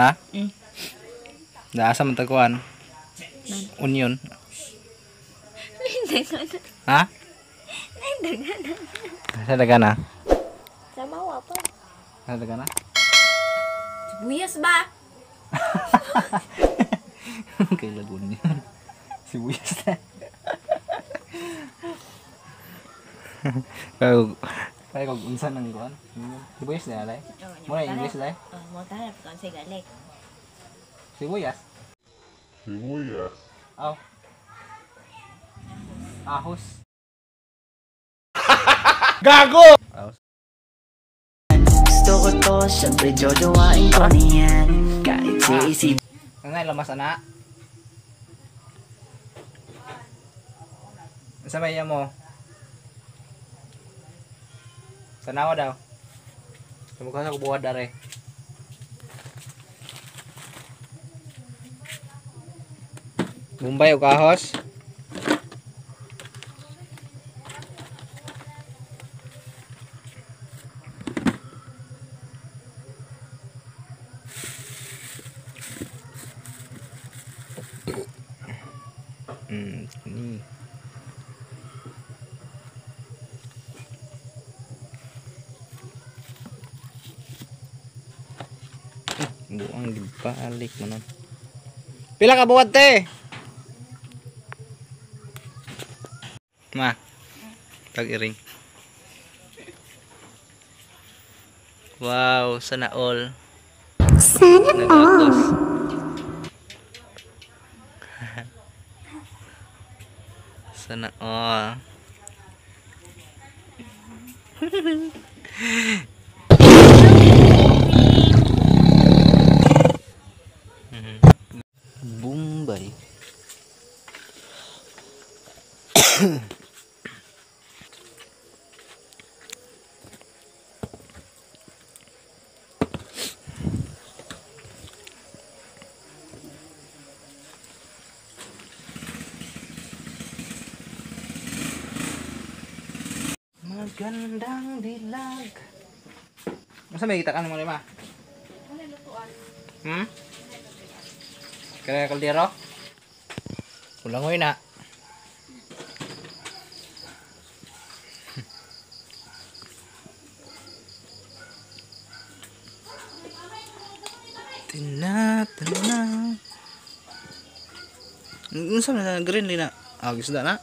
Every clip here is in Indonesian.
Ha? Asam taguan. Onion. Ha? Ada gana. Sama apa? Ada gana. Sibuyas ba? Kayak lagunya. Sibuyas. Kau unsan nang kuan. Sibuyas na alay. Muna English lay. Mau tahan bukan saya galek. Sibuyas. Oh. Ahos. Gago! Ahos. Gusto ko to, syempre jojowain ko niyan. Kahit si Ngay lamas anak. Sabay mo. Sanawa daw. Sumukha sa kubuhat dare. Bombay o kahos. Ini. Buang dibalik mana. Pila ka buat teh? Mah. Pag-iring. Wow, sana all. Sana all. Sana all. Bombay. Magandang dilag. Masa may kita kan mo lima? Kaya kaldero? Kulang ko na. Tina. Unsa na green lina? Gisda na.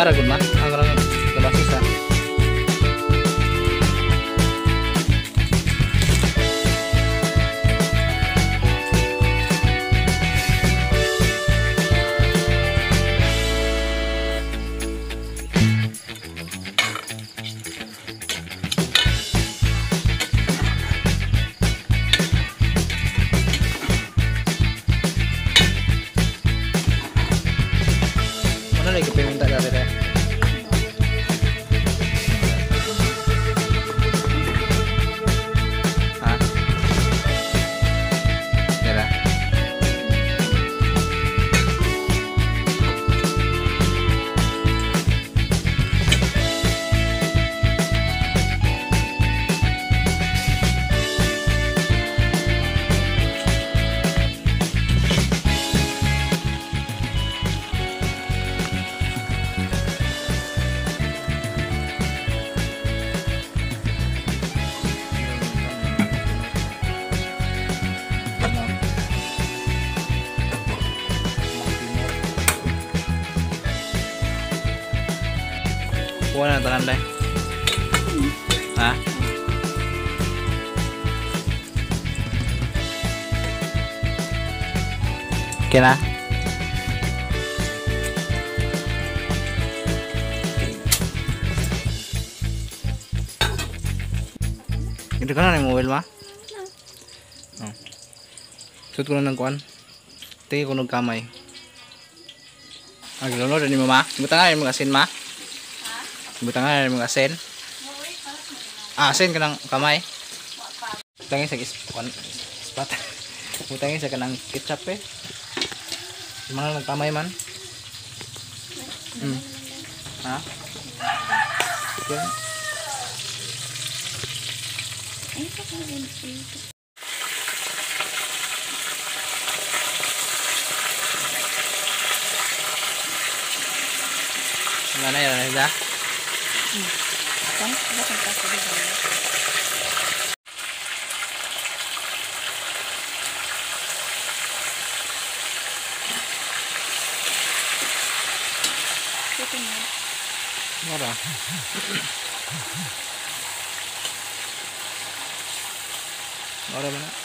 Aragon mah, anggaran lebah susah. lagi minta dari teh. Hah? Kira. Kuha na tanan deh. Hah? Kena. Itu kan yang mobil mah? Oh. Sud ko na ng kuan. Tingin ko ng kamay. Ah, gilolo ni mama. Buta nga yung mga asin ma. Buta nga yung mga asin. Ah, asin ka ng kamay. Butangin sa ispat. Butangin sa kanang ketchup eh. Mga nagkamay man. Ha? Yan. Mana ya Reza? Kan, ada tempat di sana. Itu mah. Mara. Mara mana?